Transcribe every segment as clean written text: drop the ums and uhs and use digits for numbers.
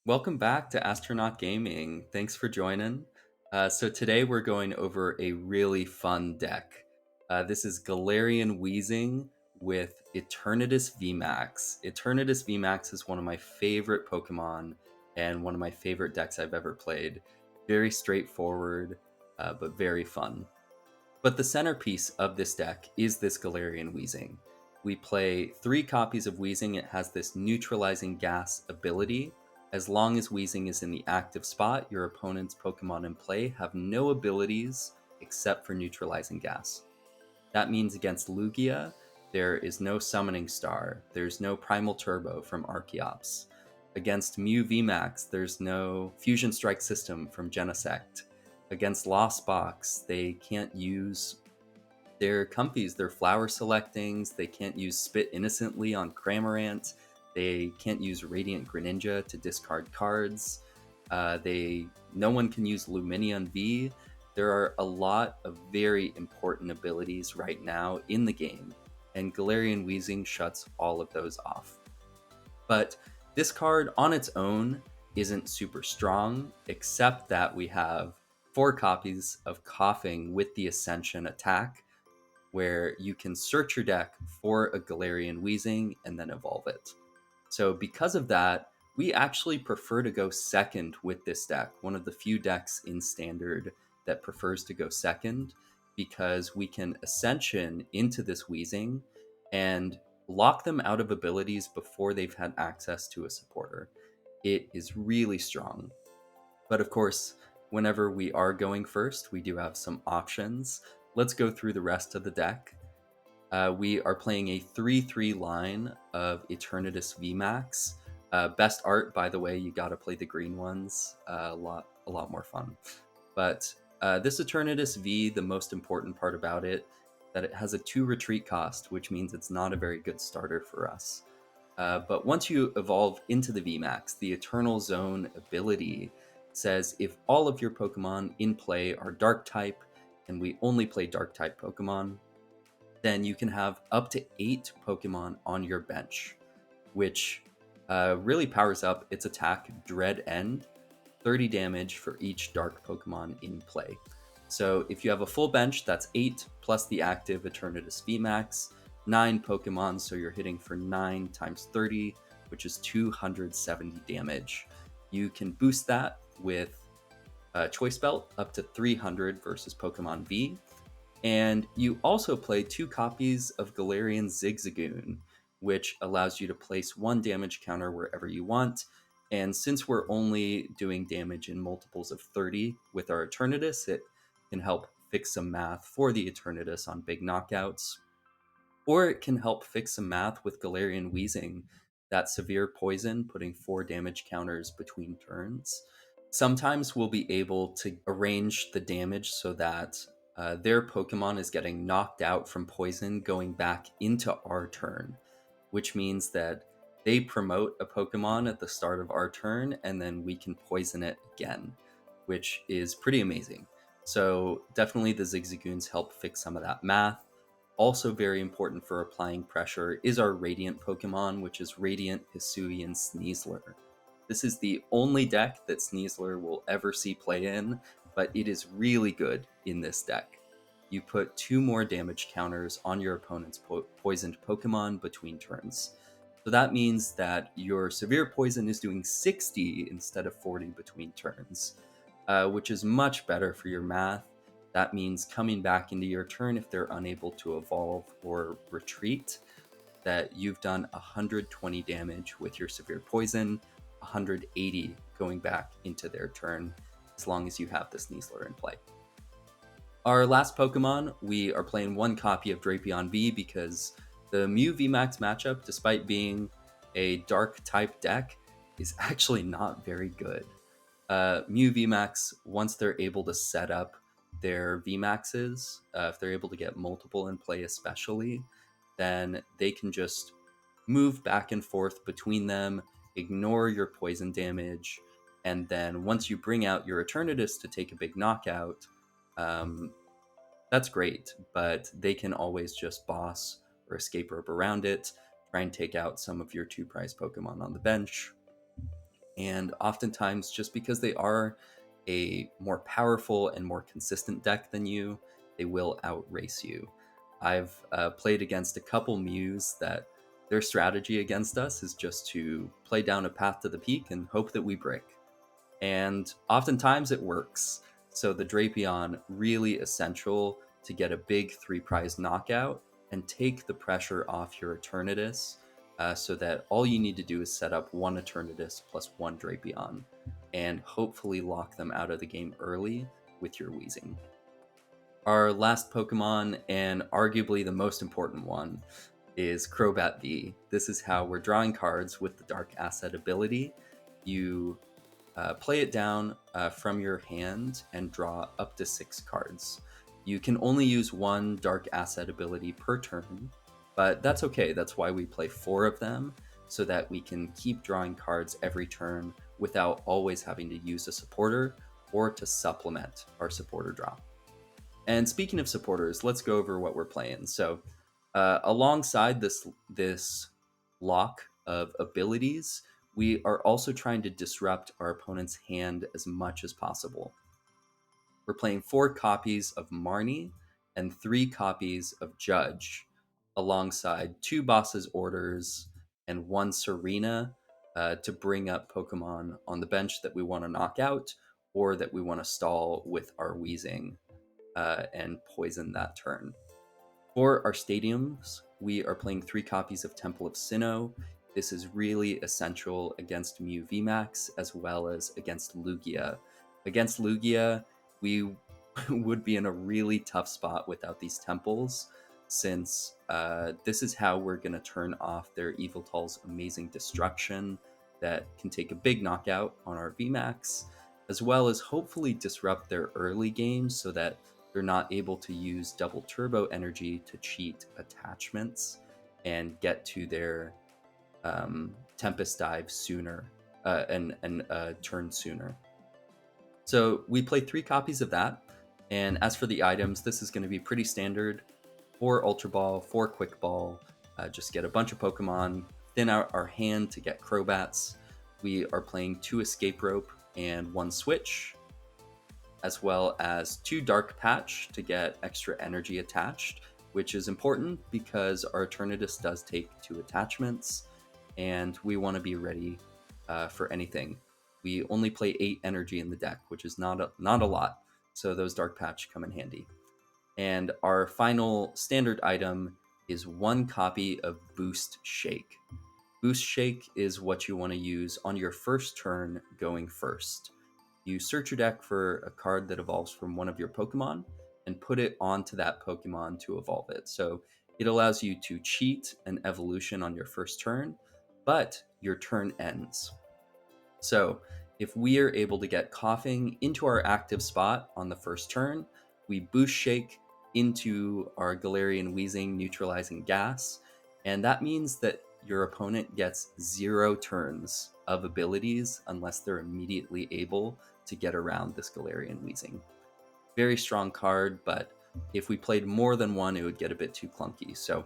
Welcome back to Astronaut Gaming. Thanks for joining. So today we're going over a really fun deck. This is Galarian Weezing with Eternatus VMAX. Eternatus VMAX is one of my favorite Pokemon and one of my favorite decks I've ever played. Very straightforward, but very fun. But the centerpiece of this deck is this Galarian Weezing. We play 3 copies of Weezing. It has this neutralizing gas ability. As long as Weezing is in the active spot, your opponent's Pokemon in play have no abilities except for neutralizing gas. That means against Lugia, there is no Summoning Star, there's no Primal Turbo from Archeops. Against Mew VMAX, there's no Fusion Strike System from Genesect. Against Lost Box, they can't use their comfies, their flower selectings, they can't use Spit Innocently on Cramorant, they can't use Radiant Greninja to discard cards, no one can use Lumineon V. There are a lot of very important abilities right now in the game, and Galarian Weezing shuts all of those off. But this card on its own isn't super strong, except that we have 4 copies of Koffing with the Ascension attack, where you can search your deck for a Galarian Weezing and then evolve it. So because of that, we actually prefer to go second with this deck, one of the few decks in Standard that prefers to go second, because we can Ascension into this Weezing and lock them out of abilities before they've had access to a supporter. It is really strong. But of course, whenever we are going first, we do have some options. Let's go through the rest of the deck. We are playing a 3-3 line of Eternatus VMAX. Best art, by the way, you gotta play the green ones. A lot more fun. But this Eternatus V, the most important part about it, that it has a 2 retreat cost, which means it's not a very good starter for us. But once you evolve into the VMAX, the Eternal Zone ability says if all of your Pokemon in play are Dark type, and we only play Dark type Pokemon, then you can have up to 8 Pokemon on your bench, which really powers up its attack Dread End, 30 damage for each Dark Pokemon in play. So if you have a full bench, that's 8 plus the active Eternatus VMAX, 9 Pokemon, so you're hitting for 9 times 30, which is 270 damage. You can boost that with Choice Belt up to 300 versus Pokemon V. And you also play 2 copies of Galarian Zigzagoon, which allows you to place 1 damage counter wherever you want. And since we're only doing damage in multiples of 30 with our Eternatus, it can help fix some math for the Eternatus on big knockouts. Or it can help fix some math with Galarian Weezing, that severe poison, putting 4 damage counters between turns. Sometimes we'll be able to arrange the damage so that their Pokemon is getting knocked out from poison going back into our turn, which means that they promote a Pokemon at the start of our turn and then we can poison it again, which is pretty amazing. So definitely the Zigzagoons help fix some of that math. Also very important for applying pressure is our Radiant Pokemon, which is Radiant Hisuian Sneasler. This is the only deck that Sneasler will ever see play in, but it is really good in this deck. You put 2 more damage counters on your opponent's poisoned Pokemon between turns. So that means that your severe poison is doing 60 instead of 40 between turns, which is much better for your math. That means coming back into your turn if they're unable to evolve or retreat, that you've done 120 damage with your severe poison, 180 going back into their turn, as long as you have the Sneasler in play. Our last Pokemon, we are playing 1 copy of Drapion V because the Mew VMAX matchup, despite being a Dark type deck, is actually not very good. Mew VMAX, once they're able to set up their VMAXs, if they're able to get multiple in play especially, then they can just move back and forth between them, ignore your poison damage, and then once you bring out your Eternatus to take a big knockout, that's great, but they can always just boss or escape rope around it, try and take out some of your 2 prize Pokemon on the bench. And oftentimes, just because they are a more powerful and more consistent deck than you, they will outrace you. I've played against a couple Mews that their strategy against us is just to play down a path to the peak and hope that we break. And oftentimes it works. So the Drapion, really essential to get a big 3-prize knockout and take the pressure off your Eternatus, so that all you need to do is set up one Eternatus plus one Drapion and hopefully lock them out of the game early with your Weezing. Our last Pokemon, and arguably the most important one, is Crobat V. This is how we're drawing cards with the Dark Asset ability. You play it down from your hand and draw up to 6 cards. You can only use one Dark Asset ability per turn, but that's okay. That's why we play 4 of them, so that we can keep drawing cards every turn without always having to use a supporter or to supplement our supporter draw. And speaking of supporters, let's go over what we're playing. So alongside this lock of abilities, we are also trying to disrupt our opponent's hand as much as possible. We're playing 4 copies of Marnie and 3 copies of Judge, alongside 2 Boss's Orders and 1 Serena, to bring up Pokemon on the bench that we want to knock out or that we want to stall with our Weezing and poison that turn. For our stadiums, we are playing 3 copies of Temple of Sinnoh. This is really essential against Mew VMAX as well as against Lugia. Against Lugia, we would be in a really tough spot without these temples, since this is how we're going to turn off their Yveltal's amazing destruction that can take a big knockout on our VMAX, as well as hopefully disrupt their early games so that they're not able to use double turbo energy to cheat attachments and get to their Tempest Dive sooner and turn sooner. So we play 3 copies of that. And as for the items, this is going to be pretty standard. 4 Ultra Ball, 4 Quick Ball, just get a bunch of Pokemon, thin out our hand to get Crobats. We are playing 2 Escape Rope and 1 Switch, as well as 2 Dark Patch to get extra energy attached, which is important because our Eternatus does take 2 attachments, and we want to be ready for anything. We only play 8 energy in the deck, which is not a lot, so those Dark Patch come in handy. And our final standard item is 1 copy of Boost Shake. Boost Shake is what you want to use on your first turn going first. You search your deck for a card that evolves from one of your Pokemon and put it onto that Pokemon to evolve it. So it allows you to cheat an evolution on your first turn, but your turn ends. So if we are able to get Koffing into our active spot on the first turn, we Boost Shake into our Galarian Weezing neutralizing gas, and that means that your opponent gets 0 turns of abilities unless they're immediately able to get around this Galarian Weezing. Very strong card, but if we played more than one, it would get a bit too clunky. So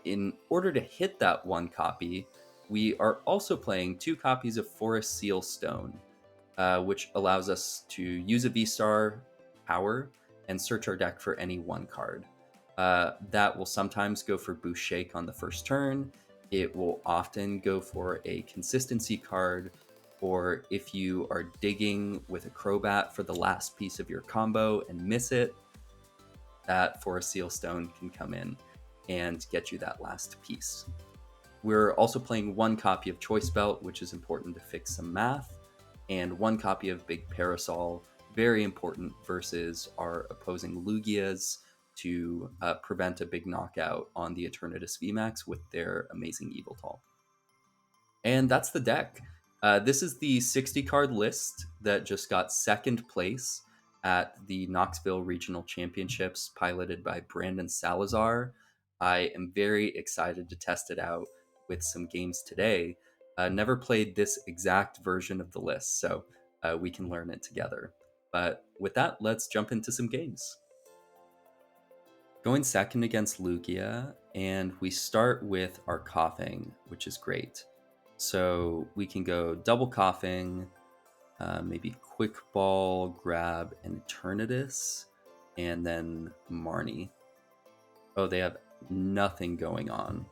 in order to hit that 1 copy, we are also playing 2 copies of Forest Seal Stone, which allows us to use a VSTAR power and search our deck for any 1 card. That will sometimes go for Boost Shake on the first turn. It will often go for a consistency card, or if you are digging with a Crobat for the last piece of your combo and miss it, that Forest Seal Stone can come in and get you that last piece. We're also playing 1 copy of Choice Belt, which is important to fix some math, and 1 copy of Big Parasol, very important versus our opposing Lugias, to prevent a big knockout on the Eternatus VMAX with their amazing Yveltal. And that's the deck. This is the 60 card list that just got 2nd place at the Knoxville Regional Championships, piloted by Brandon Salazar. I am very excited to test it out with some games today. Never played this exact version of the list, so we can learn it together. But with that, let's jump into some games. Going second against Lugia, and we start with our Koffing, which is great. So we can go double Koffing, maybe Quick Ball, grab an Eternatus, and then Marnie. Oh, they have nothing going on.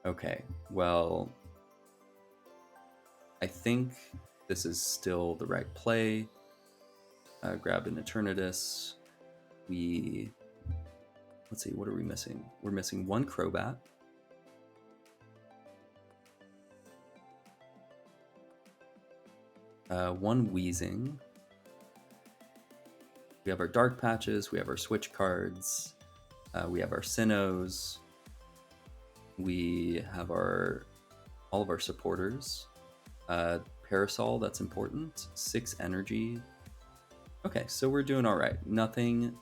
Okay, well, I think this is still the right play. Grab an Eternatus. Let's see, what are we missing? We're missing one Crobat. One Weezing. We have our Dark Patches, we have our Switch cards, we have our Sinnohs, we have all of our supporters. Parasol, that's important. 6 energy. Okay, so we're doing all right. Nothing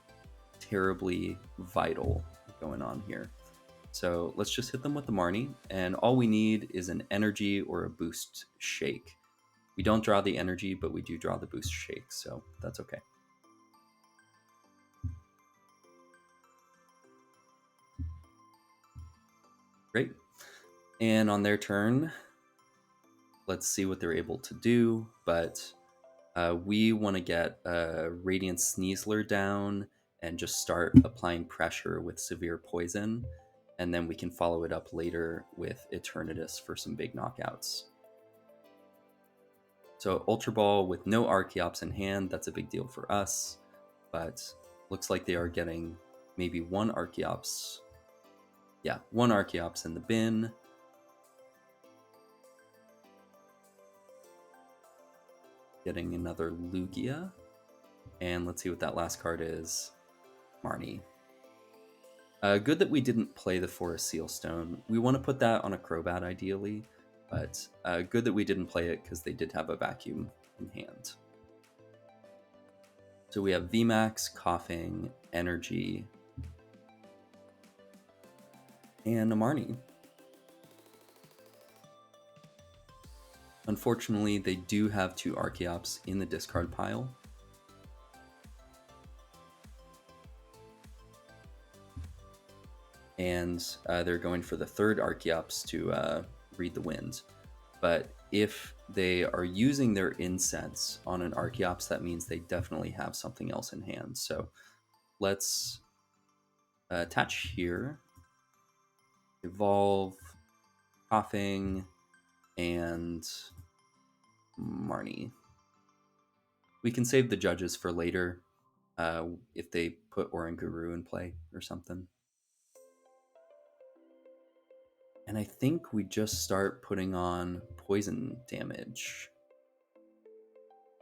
terribly vital going on here. So let's just hit them with the Marnie, and all we need is an energy or a boost shake. We don't draw the energy, but we do draw the boost shake, so that's okay. Great. And on their turn, let's see what they're able to do, but we want to get Radiant Sneasler down and just start applying pressure with severe poison, and then we can follow it up later with Eternatus for some big knockouts. So Ultra Ball with no Archeops in hand, that's a big deal for us, but looks like they are getting maybe one Archeops. Yeah, one Archeops in the bin. Getting another Lugia. And let's see what that last card is. Marnie. Good that we didn't play the Forest Sealstone. We want to put that on a Crobat ideally, but good that we didn't play it because they did have a vacuum in hand. So we have VMAX, Koffing, Energy, and a Marnie. Unfortunately, they do have 2 Archeops in the discard pile. And they're going for the 3rd Archeops to read the wind. But if they are using their Incense on an Archeops, that means they definitely have something else in hand. So let's attach here, evolve, Koffing, and Marnie. We can save the judges for later if they put Oranguru in play or something. And I think we just start putting on poison damage.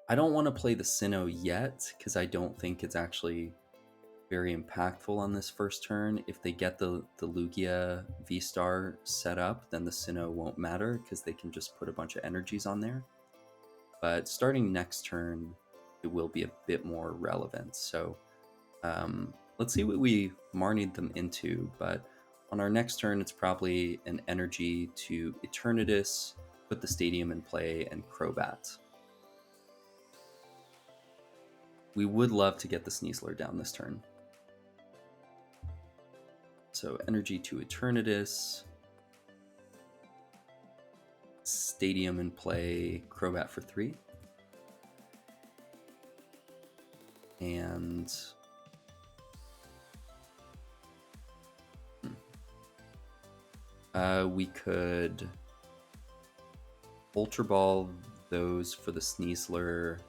I don't want to play the Sinnoh yet, because I don't think it's actually very impactful on this first turn. If they get the Lugia VSTAR set up, then the Sinnoh won't matter, because they can just put a bunch of energies on there. But starting next turn, it will be a bit more relevant. So let's see what we Marnied them into, but on our next turn, it's probably an energy to Eternatus, put the Stadium in play, and Crobat. We would love to get the Sneasler down this turn. So energy to Eternatus, Stadium in play, Crobat for 3. And we could Ultra Ball those for the Sneasler.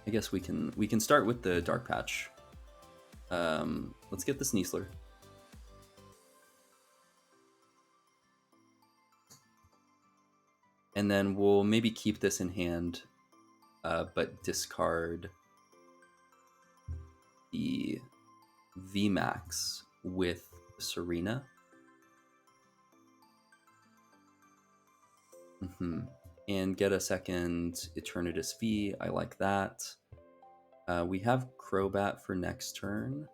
I guess we can start with the Dark Patch. Let's get the Sneasler. And then we'll maybe keep this in hand, but discard the VMAX with Serena. And get a second Eternatus V. I like that. We have Crobat for next turn.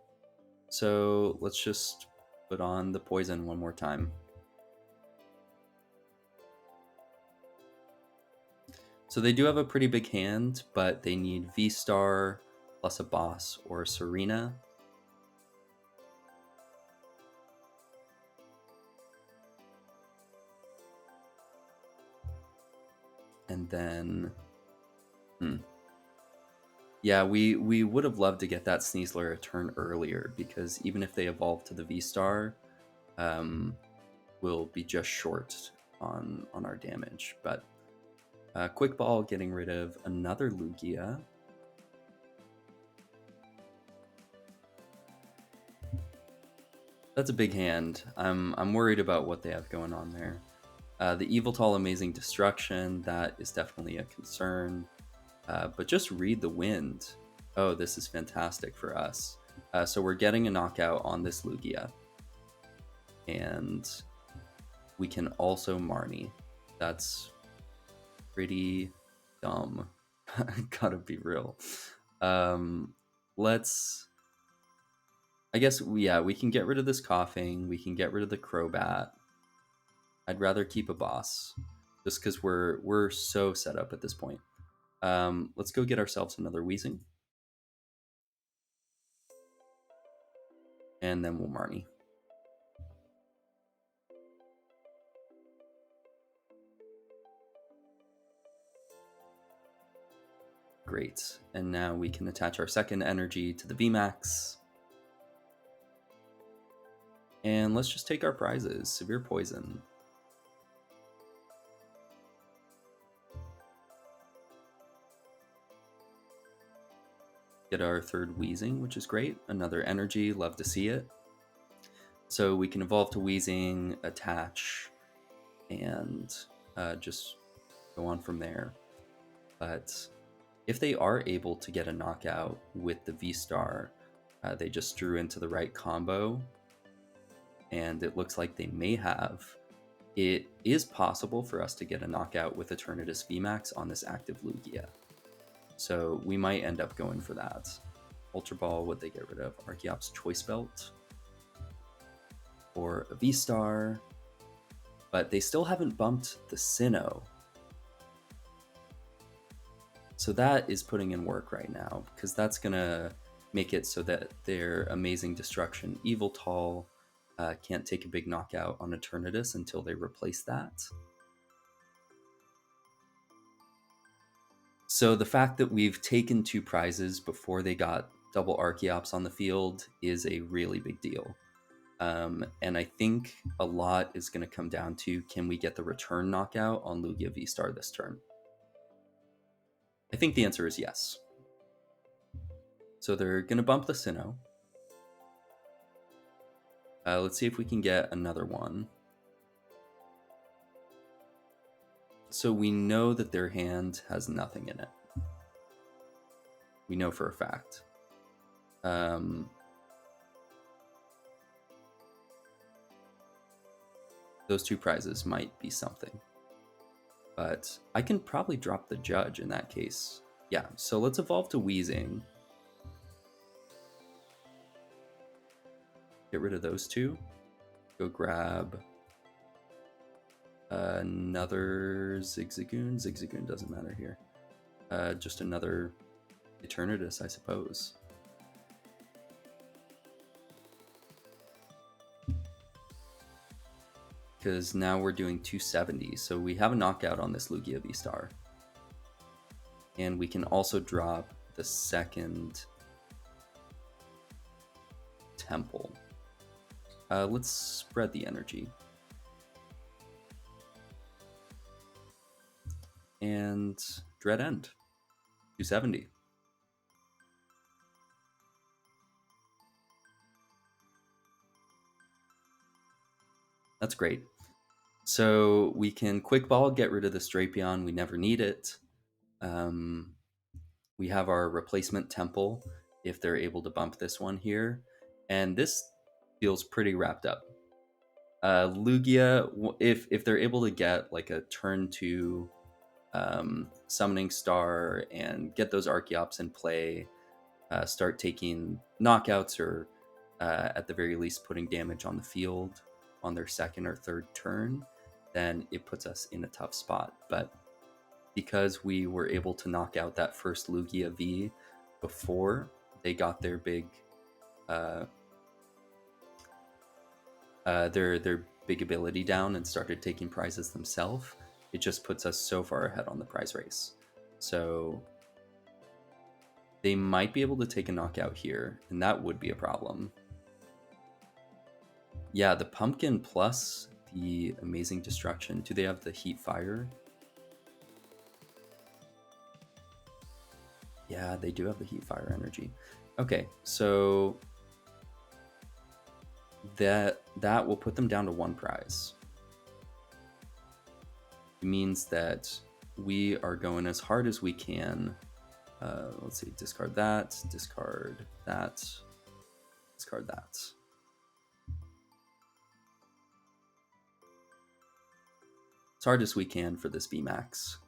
So let's just put on the poison one more time. So they do have a pretty big hand, but they need VSTAR plus a boss or Serena. And then, yeah, we would have loved to get that Sneasler a turn earlier, because even if they evolve to the VSTAR, we'll be just short on our damage. But Quick Ball getting rid of another Lugia. That's a big hand. I'm worried about what they have going on there. The Yveltal Amazing Destruction, that is definitely a concern. But just read the wind. Oh, this is fantastic for us. So we're getting a knockout on this Lugia. And we can also Marnie. That's pretty dumb. Gotta be real. I guess, yeah, we can get rid of this Koffing. We can get rid of the Crobat. I'd rather keep a boss, just because we're so set up at this point. Let's go get ourselves another Weezing. And then we'll Marnie. Great. And now we can attach our second energy to the VMAX. And let's just take our prizes. Severe Poison. Get our third Weezing, which is great. Another energy, love to see it. So we can evolve to Weezing, attach, and just go on from there. But if they are able to get a knockout with the VSTAR, they just drew into the right combo, and it looks like they may have. It is possible for us to get a knockout with Eternatus VMAX on this active Lugia. So we might end up going for that. Ultra Ball, would they get rid of? Archeops Choice Belt or a VSTAR, but they still haven't bumped the Sinnoh. So that is putting in work right now, because that's gonna make it so that their Amazing Destruction Yveltal can't take a big knockout on Eternatus until they replace that. So the fact that we've taken 2 prizes before they got double Archeops on the field is a really big deal. And I think a lot is going to come down to, can we get the return knockout on Lugia VSTAR this turn? I think the answer is yes. So they're going to bump the Sinnoh. Let's see if we can get another one. So we know that their hand has nothing in it. We know for a fact. Those 2 prizes might be something. But I can probably drop the Judge in that case. Yeah, so let's evolve to Weezing. Get rid of those 2. Go grab another Zigzagoon. Zigzagoon doesn't matter here. Just another Eternatus, I suppose. Because now we're doing 270, so we have a knockout on this Lugia VSTAR. And we can also drop the second Temple. Let's spread the energy. And Dread End, 270. That's great. So we can Quick Ball, get rid of this Drapion. We never need it. We have our replacement Temple if they're able to bump this one here. And this feels pretty wrapped up. Lugia, if they're able to get like a turn 2 Summoning Star and get those Archeops in play, start taking knockouts, or at the very least putting damage on the field on their second or third turn, then it puts us in a tough spot. But because we were able to knock out that first Lugia V before they got their big their big ability down and started taking prizes themselves, it just puts us so far ahead on the prize race. So they might be able to take a knockout here, and that would be a problem. Yeah, the Pumpkin plus the Amazing Destruction. Do they have the Heat Fire? Yeah, they do have the Heat Fire energy. Okay, so that will put them down to 1 prize. It means that we are going as hard as we can. Let's see, discard that, discard that, discard that. As hard as we can for this VMAX.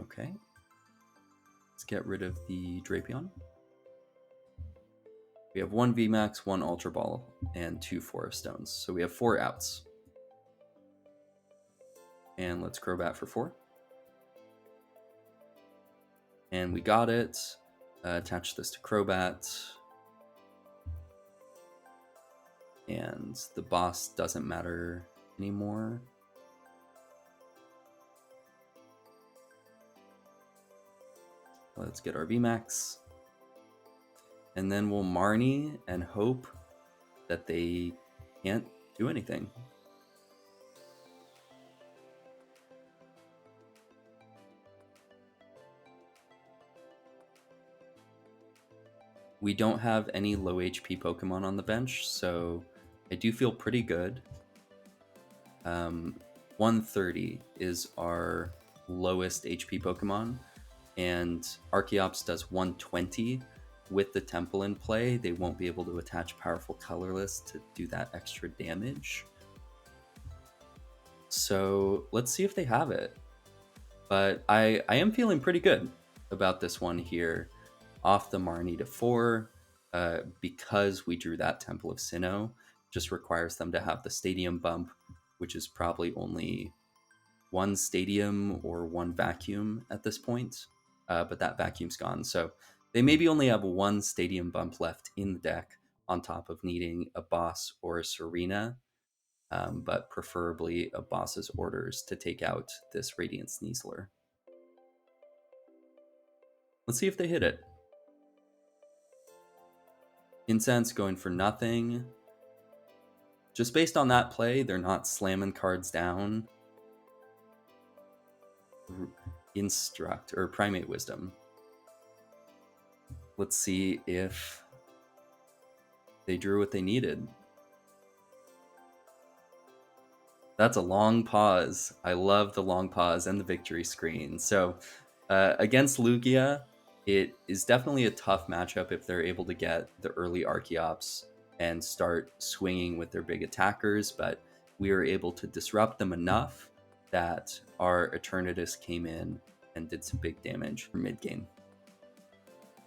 Okay. Let's get rid of the Drapion. We have 1 VMAX, 1 Ultra Ball, and 2 Forest Stones. So we have 4 outs. And let's Crobat for 4. And we got it. Attach this to Crobat. And the boss doesn't matter anymore. Let's get our VMAX. And then we'll Marnie and hope that they can't do anything. We don't have any low HP Pokemon on the bench, so I do feel pretty good. 130 is our lowest HP Pokemon, and Archeops does 120. With the Temple in play, they won't be able to attach Powerful Colorless to do that extra damage. So let's see if they have it. But I am feeling pretty good about this one here. Off the Marnie to 4, because we drew that Temple of Sinnoh, just requires them to have the Stadium bump, which is probably only 1 Stadium or 1 Vacuum at this point, but that Vacuum's gone. So they maybe only have 1 Stadium bump left in the deck, on top of needing a boss or a Serena, but preferably a boss's orders to take out this Radiant Sneasler. Let's see if they hit it. Incense going for nothing. Just based on that play, they're not slamming cards down. Instruct, or Primate Wisdom. Let's see if they drew what they needed. That's a long pause. I love the long pause and the victory screen. So against Lugia, it is definitely a tough matchup if they're able to get the early Archeops and start swinging with their big attackers, but we were able to disrupt them enough that our Eternatus came in and did some big damage mid-game.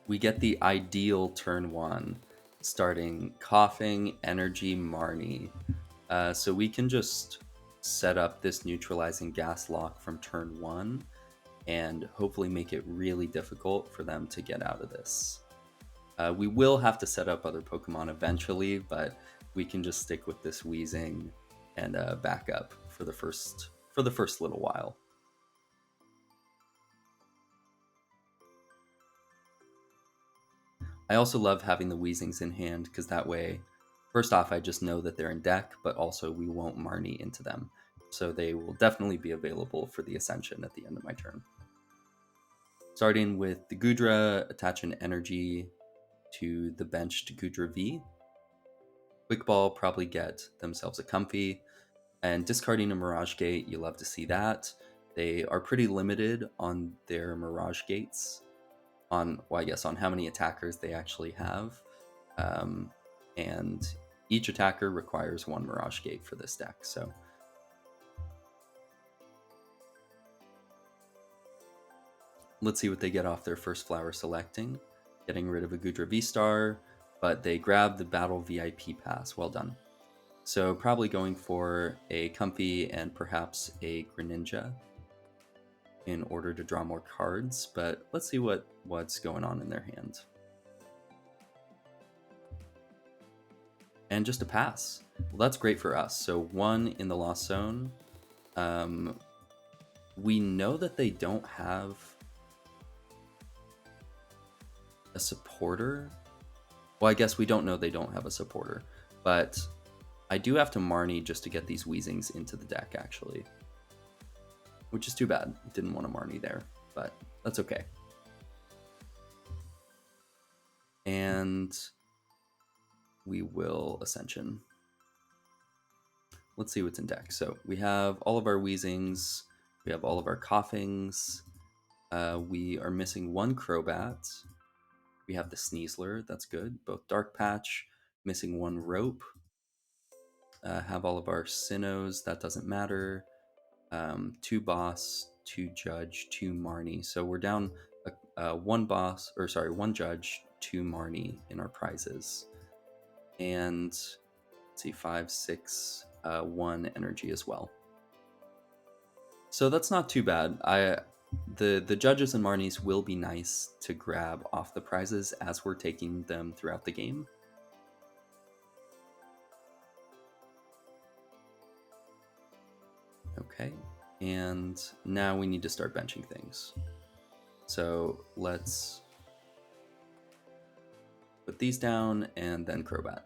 We get the ideal turn 1, starting Koffing, Energy, Marnie. So we can just set up this neutralizing gas lock from turn 1 and hopefully make it really difficult for them to get out of this. We will have to set up other Pokemon eventually, but we can just stick with this Weezing and back up for the first little while. I also love having the Weezings in hand, because that way, first off, I just know that they're in deck, but also we won't Marnie into them. So they will definitely be available for the Ascension at the end of my turn. Starting with the Goodra, attach an energy to the bench to Goodra V. Quick Ball, probably get themselves a Comfy. And discarding a Mirage Gate, you love to see that. They are pretty limited on their Mirage Gates, on, well, I guess on how many attackers they actually have. And each attacker requires 1 Mirage Gate for this deck, so. Let's see what they get off their first flower selecting. Getting rid of a Goodra VSTAR, but they grab the Battle VIP Pass. Well done. So probably going for a Comfy and perhaps a Greninja in order to draw more cards, but let's see what's going on in their hand. And just a pass. Well, that's great for us. So 1 in the Lost Zone. We know that they don't have a supporter. Well, I guess we don't know they don't have a supporter, but I do have to Marnie just to get these Weezings into the deck, actually. Which is too bad. Didn't want to Marnie there, but that's okay. And we will Ascension. Let's see what's in deck. So we have all of our Weezings. We have all of our Koffings. We are missing 1 Crobat. We have the Sneasler. That's good. Both Dark Patch. Missing 1 Rope. Have all of our Sinnohs. That doesn't matter. 2 Boss, 2 Judge, 2 Marnie. So we're down 1 Boss, or sorry, 1 Judge, 2 Marnie in our prizes. And let's see, 5, 6, 1 energy as well. So that's not too bad. The Judges and Marnies will be nice to grab off the prizes as we're taking them throughout the game. Okay, and now we need to start benching things. So let's put these down and then Crobat.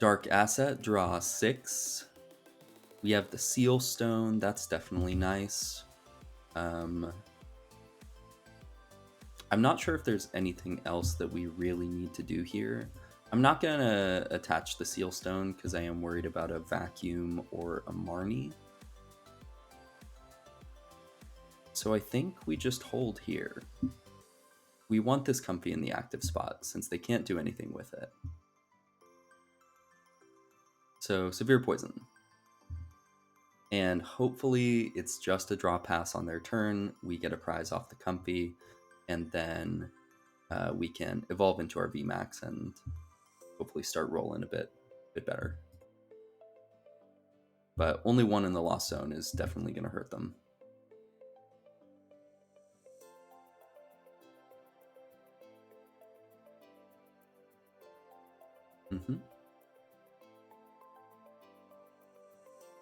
Dark Asset, draw 6. We have the Seal Stone, that's definitely nice. I'm not sure if there's anything else that we really need to do here. I'm not going to attach the Seal Stone because I am worried about a Vacuum or a Marnie. So I think we just hold here. We want this Comfy in the active spot since they can't do anything with it. So Severe Poison. And hopefully it's just a draw pass on their turn. We get a prize off the Comfy, and then we can evolve into our VMAX and hopefully start rolling a bit better. But only 1 in the Lost Zone is definitely going to hurt them.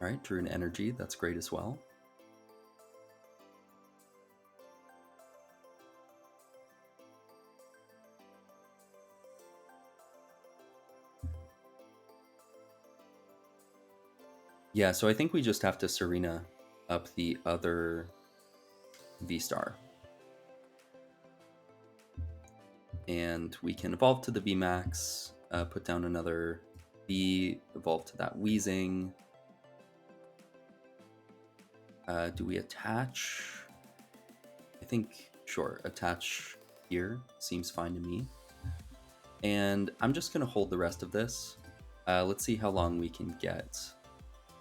All right, drew an energy. That's great as well. Yeah, so I think we just have to Serena up the other VSTAR. And we can evolve to the VMAX, put down another V, evolve to that Weezing. Do we attach? I think, sure, attach here seems fine to me. And I'm just going to hold the rest of this. Let's see how long we can get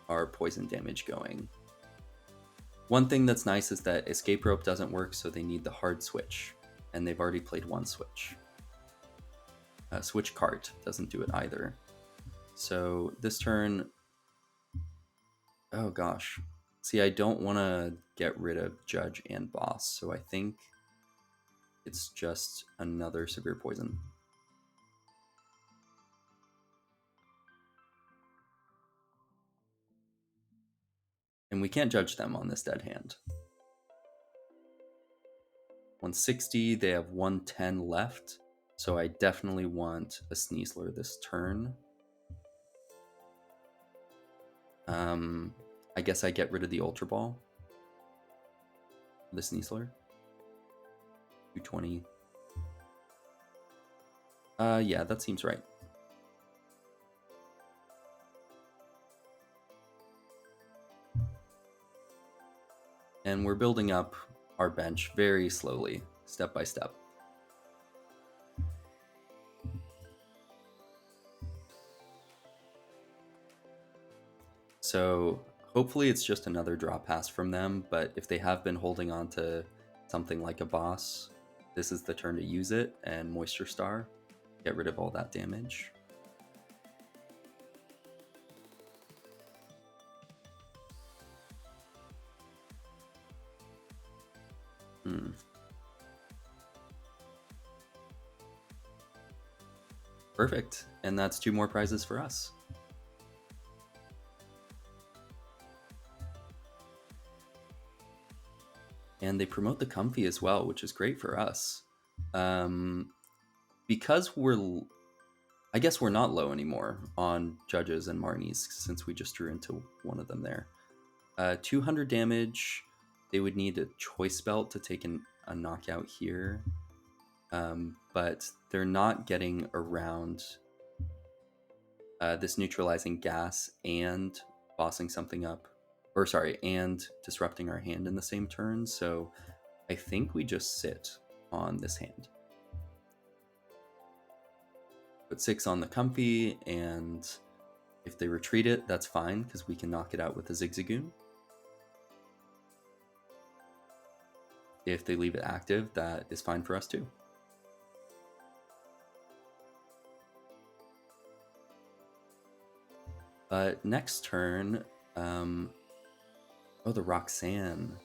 our poison damage going. One thing that's nice is that Escape Rope doesn't work, so they need the hard switch. And they've already played 1 switch. Switch Cart doesn't do it either. So this turn... Oh gosh. See, I don't want to get rid of Judge and Boss, so I think it's just another Severe Poison. And we can't judge them on this dead hand. 160, they have 110 left, so I definitely want a Sneasler this turn. I guess I get rid of the Ultra Ball. The Sneasler. 220. Yeah, that seems right. And we're building up our bench very slowly, step by step. So hopefully it's just another draw pass from them, but if they have been holding on to something like a Boss, this is the turn to use it and Moisture Star, get rid of all that damage. Perfect. And that's 2 more prizes for us. And they promote the comfy as well, which is great for us. Because I guess we're not low anymore on Judges and Marnies since we just drew into one of them there. 200 damage. They would need a Choice Belt to take a knockout here. But they're not getting around this neutralizing gas and bossing something up. Or sorry, and disrupting our hand in the same turn. So I think we just sit on this hand. Put 6 on the comfy, and if they retreat it, that's fine, because we can knock it out with a Zigzagoon. If they leave it active, that is fine for us too. But next turn, oh, the Roxanne.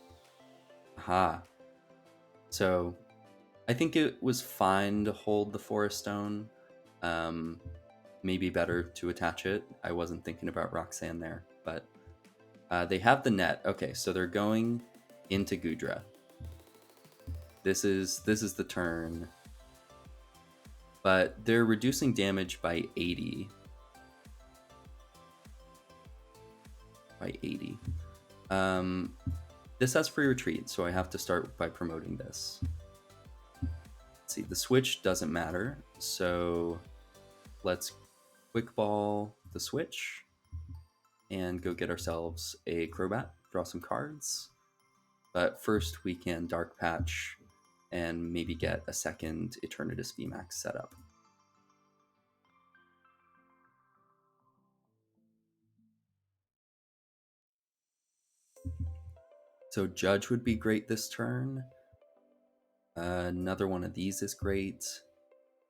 Aha. So I think it was fine to hold the Forest Stone. Maybe better to attach it. I wasn't thinking about Roxanne there, but they have the net. Okay, so they're going into Goodra. This is the turn, but they're reducing damage by 80. By 80. This has free retreat, so I have to start by promoting this. Let's see, the switch doesn't matter, so let's quick ball the switch and go get ourselves a Crobat, draw some cards. But first we can Dark Patch and maybe get a second Eternatus VMAX set up. So Judge would be great this turn. Another one of these is great.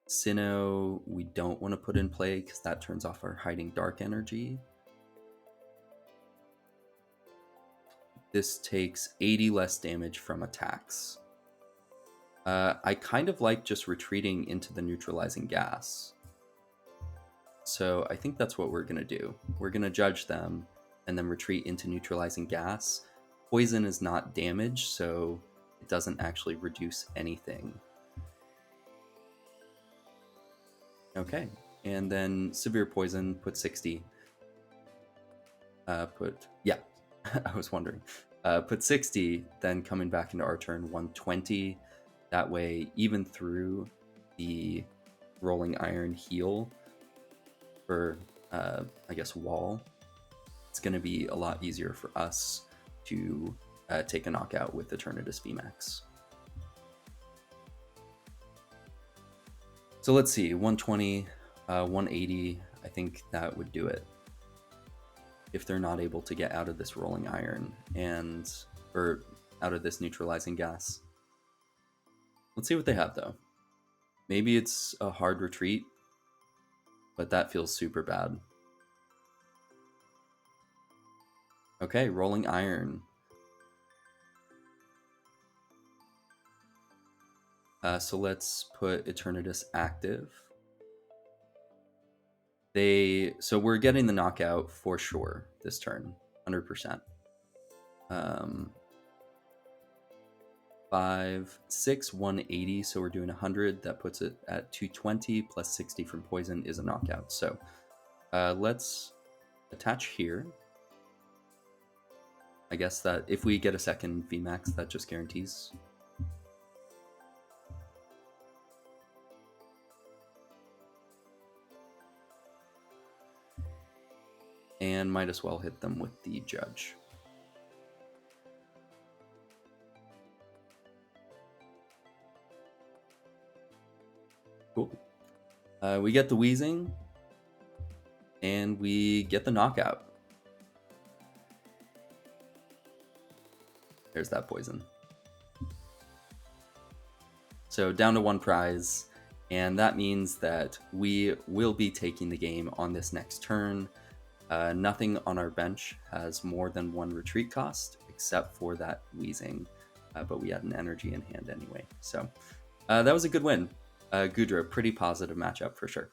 Sinnoh, we don't want to put in play because that turns off our hiding dark energy. This takes 80 less damage from attacks. I kind of like just retreating into the neutralizing gas. So I think that's what we're going to do. We're going to judge them and then retreat into neutralizing gas. Poison is not damage, so it doesn't actually reduce anything. Okay, and then severe poison, put 60. Yeah, I was wondering. Put 60, then coming back into our turn, 120. That way, even through the Rolling Iron heal for, I guess, wall, it's going to be a lot easier for us to take a knockout with Eternatus VMAX. So let's see, 120, 180, I think that would do it. If they're not able to get out of this Rolling Iron or out of this neutralizing gas. Let's see what they have though. Maybe it's a hard retreat, but that feels super bad. Okay, Rolling Iron. So let's put Eternatus active. So we're getting the knockout for sure this turn, 100%. 5, 6, 180, so we're doing 100. That puts it at 220 plus 60 from poison is a knockout. So let's attach here. I guess that if we get a second VMAX, that just guarantees. And might as well hit them with the Judge. Cool. We get the Weezing, and we get the knockout. There's that poison. So down to 1 prize, and that means that we will be taking the game on this next turn. Nothing on our bench has more than 1 retreat cost, except for that Weezing, but we had an energy in hand anyway. So that was a good win. Goodra, pretty positive matchup for sure.